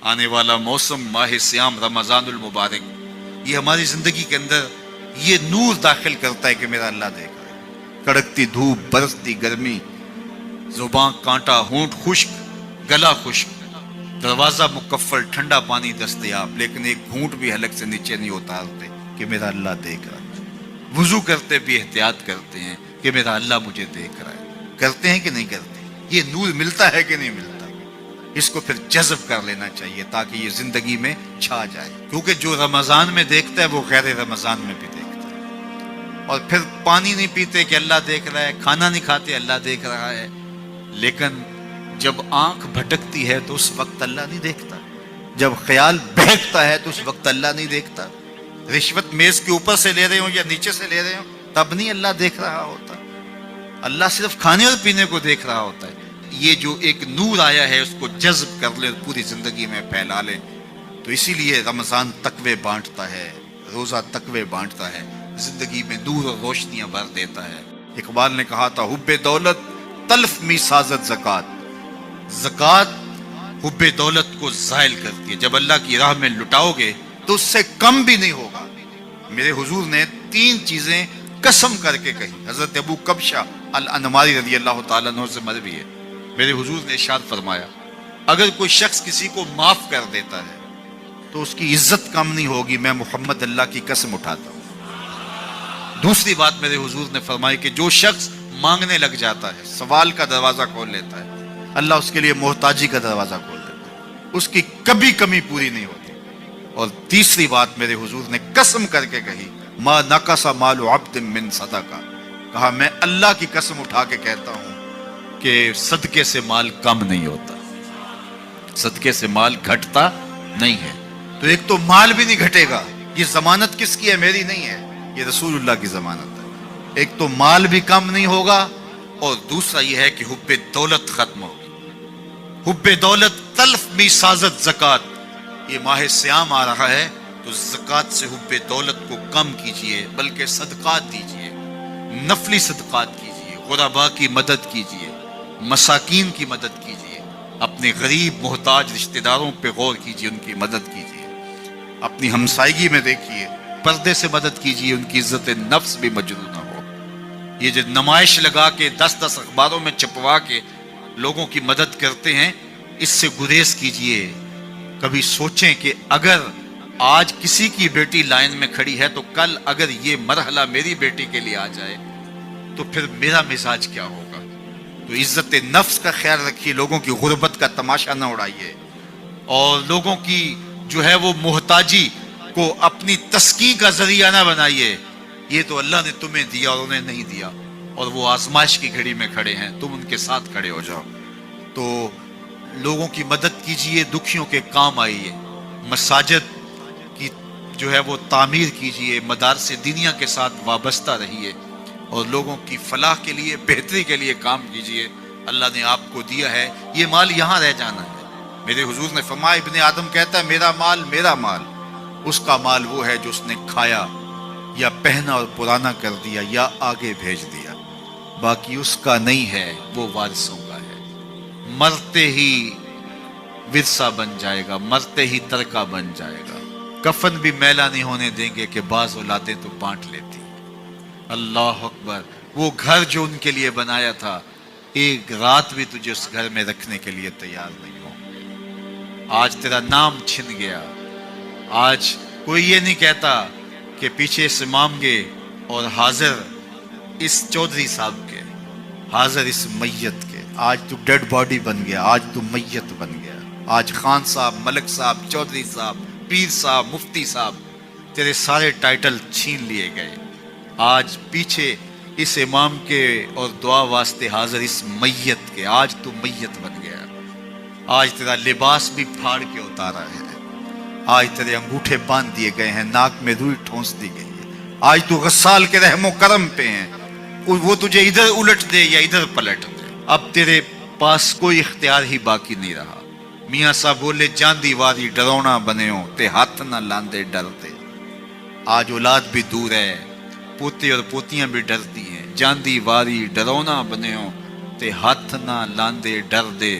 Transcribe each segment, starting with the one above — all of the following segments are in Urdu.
آنے والا موسم ماہ سیام رمضان المبارک، یہ ہماری زندگی کے اندر یہ نور داخل کرتا ہے کہ میرا اللہ دیکھ رہا ہے۔ کڑکتی دھوپ، برستی گرمی، زباں کانٹا، ہونٹ خشک، گلا خشک، دروازہ مکفل، ٹھنڈا پانی دستیاب، لیکن ایک گھونٹ بھی حلق سے نیچے نہیں اتارتے کہ میرا اللہ دیکھ رہا ہے۔ وضو کرتے بھی احتیاط کرتے ہیں کہ میرا اللہ مجھے دیکھ رہا ہے۔ کرتے ہیں کہ نہیں کرتے؟ یہ نور ملتا ہے کہ نہیں ملتا؟ اس کو پھر جذب کر لینا چاہیے تاکہ یہ زندگی میں چھا جائے، کیونکہ جو رمضان میں دیکھتا ہے وہ غیر رمضان میں بھی دیکھتا ہے۔ اور پھر پانی نہیں پیتے کہ اللہ دیکھ رہا ہے، کھانا نہیں کھاتے اللہ دیکھ رہا ہے، لیکن جب آنکھ بھٹکتی ہے تو اس وقت اللہ نہیں دیکھتا، جب خیال بہکتا ہے تو اس وقت اللہ نہیں دیکھتا۔ رشوت میز کے اوپر سے لے رہے ہوں یا نیچے سے لے رہے ہوں تب نہیں اللہ دیکھ رہا ہوتا، اللہ صرف کھانے اور پینے کو دیکھ رہا ہوتا ہے۔ یہ جو ایک نور آیا ہے اس کو جذب کر لے، پوری زندگی میں پھیلا لے۔ تو اسی لیے رمضان تقوی بانٹتا ہے، روزہ تقوی بانٹتا ہے، زندگی میں نور اور روشنیاں بھر دیتا ہے۔ اقبال نے کہا تھا حب دولت تلف می سازت زکات، زکات حب دولت کو زائل کرتی ہے۔ جب اللہ کی راہ میں لٹاؤ گے تو اس سے کم بھی نہیں ہوگا۔ میرے حضور نے 3 چیزیں قسم کر کے کہی، حضرت ابو کبشہ الانماری رضی اللہ تعالیٰ عنہ سے مروی ہے۔ میرے حضور نے ارشاد فرمایا اگر کوئی شخص کسی کو معاف کر دیتا ہے تو اس کی عزت کم نہیں ہوگی، میں محمد اللہ کی قسم اٹھاتا ہوں۔ دوسری بات میرے حضور نے فرمائی کہ جو شخص مانگنے لگ جاتا ہے، سوال کا دروازہ کھول لیتا ہے، اللہ اس کے لیے محتاجی کا دروازہ کھول دیتا ہے، اس کی کبھی کمی پوری نہیں ہوتی۔ اور تیسری بات میرے حضور نے قسم کر کے کہی ما نقص مال عبد من صدقہ، کہا میں اللہ کی قسم اٹھا کے کہتا ہوں کہ صدقے سے مال کم نہیں ہوتا، صدقے سے مال گھٹتا نہیں ہے۔ تو ایک تو مال بھی نہیں گھٹے گا، یہ ضمانت کس کی ہے؟ میری نہیں ہے، یہ رسول اللہ کی ضمانت ہے۔ ایک تو مال بھی کم نہیں ہوگا، اور دوسرا یہ ہے کہ حب دولت ختم ہوگی۔ حب دولت تلف می سازت زکات، یہ ماہ سیام آ رہا ہے تو زکات سے حب دولت کو کم کیجئے، بلکہ صدقات دیجئے، نفلی صدقات کیجئے، غرباء کی مدد کیجئے، مساکین کی مدد کیجئے، اپنے غریب محتاج رشتہ داروں پہ غور کیجئے، ان کی مدد کیجئے، اپنی ہمسائیگی میں دیکھیے، پردے سے مدد کیجئے، ان کی عزت نفس بھی مجروح نہ ہو۔ یہ جو نمائش لگا کے 10 اخباروں میں چھپوا کے لوگوں کی مدد کرتے ہیں، اس سے گریز کیجئے۔ کبھی سوچیں کہ اگر آج کسی کی بیٹی لائن میں کھڑی ہے تو کل اگر یہ مرحلہ میری بیٹی کے لیے آ جائے تو پھر میرا مزاج کیا ہوگا؟ تو عزت نفس کا خیال رکھیے، لوگوں کی غربت کا تماشا نہ اڑائیے، اور لوگوں کی جو ہے وہ محتاجی کو اپنی تسکین کا ذریعہ نہ بنائیے۔ یہ تو اللہ نے تمہیں دیا اور انہیں نہیں دیا، اور وہ آزمائش کی گھڑی میں کھڑے ہیں، تم ان کے ساتھ کھڑے ہو جاؤ۔ تو لوگوں کی مدد کیجئے، دکھیوں کے کام آئیے، مساجد کی جو ہے وہ تعمیر کیجئے، مدارس دینیا کے ساتھ وابستہ رہیے، اور لوگوں کی فلاح کے لیے، بہتری کے لیے کام کیجئے۔ اللہ نے آپ کو دیا ہے، یہ مال یہاں رہ جانا ہے۔ میرے حضور نے فرمایا ابن آدم کہتا ہے میرا مال میرا مال، اس کا مال وہ ہے جو اس نے کھایا یا پہنا اور پرانا کر دیا یا آگے بھیج دیا، باقی اس کا نہیں ہے، وہ وارثوں کا ہے۔ مرتے ہی ورثہ بن جائے گا، مرتے ہی ترکہ بن جائے گا۔ کفن بھی میلا نہیں ہونے دیں گے کہ بعض اولادیں تو بانٹ لیتی۔ اللہ اکبر، وہ گھر جو ان کے لیے بنایا تھا، ایک رات بھی تجھے اس گھر میں رکھنے کے لیے تیار نہیں ہوں گے۔ آج تیرا نام چھن گیا، آج کوئی یہ نہیں کہتا کہ پیچھے سے امام گے اور حاضر اس چودھری صاحب کے، حاضر اس میت کے۔ آج تو ڈیڈ باڈی بن گیا، آج تو میت بن گیا۔ آج خان صاحب، ملک صاحب، چودھری صاحب، پیر صاحب، مفتی صاحب، تیرے سارے ٹائٹل چھین لیے گئے۔ آج پیچھے اس امام کے اور دعا واسطے حاضر اس میت کے، آج تو میت بن گیا۔ آج تیرا لباس بھی پھاڑ کے اتارا ہے، آج تیرے انگوٹھے باندھ دیے گئے ہیں، ناک میں روئی ٹھونس دی گئی ہے۔ آج تو غسال کے رحم و کرم پہ ہیں، وہ تجھے ادھر الٹ دے یا ادھر پلٹ دے، اب تیرے پاس کوئی اختیار ہی باقی نہیں رہا۔ میاں صاحب بولے جاندی واری ڈرونا بنے ہو تے ہاتھ نہ لاندے ڈرتے۔ آج اولاد بھی دور ہے، پوتے اور پوتیاں بھی ڈرتی ہیں۔ جاندی واری ڈرونا بنے ہو تے ہاتھ نہ لاندے ڈر دے،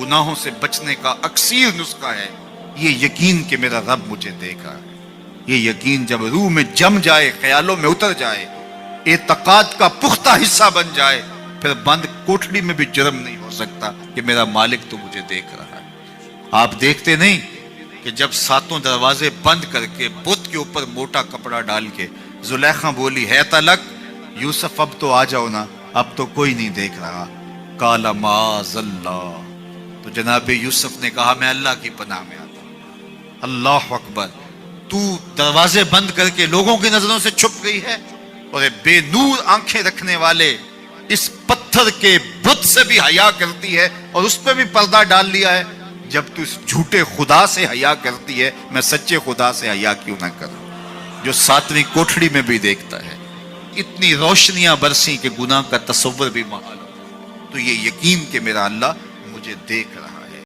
گناہوں سے بچنے کا اکثیر نسخہ ہے یہ یقین کہ میرا رب مجھے دیکھ رہا ہے۔ یہ یقین جب روح میں جم جائے، خیالوں میں اتر جائے، اعتقاد کا پختہ حصہ بن جائے، پھر بند کوٹھڑی میں بھی جرم نہیں ہو سکتا کہ میرا مالک تو مجھے دیکھ رہا ہے۔ آپ دیکھتے نہیں کہ جب ساتوں دروازے بند کر کے بت کے اوپر موٹا کپڑا ڈال کے زلیخا بولی ہے تلک یوسف اب تو آ جاؤ نا، اب تو کوئی نہیں دیکھ رہا، قال معاذ اللہ، تو جناب یوسف نے کہا میں اللہ کی پناہ میں آتا ہوں۔ اللہ اکبر، تو دروازے بند کر کے لوگوں کی نظروں سے چھپ گئی ہے، اور بے نور آنکھیں رکھنے والے اس پتھر کے بت سے بھی حیا کرتی ہے اور اس پہ بھی پردہ ڈال لیا ہے۔ جب تو اس جھوٹے خدا سے حیا کرتی ہے، میں سچے خدا سے حیا کیوں نہ کروں جو ساتویں کوٹھڑی میں بھی دیکھتا ہے۔ اتنی روشنیاں برسی کہ گناہ کا تصور بھی محال ہو۔ تو یہ یقین کہ میرا اللہ مجھے دیکھ رہا ہے۔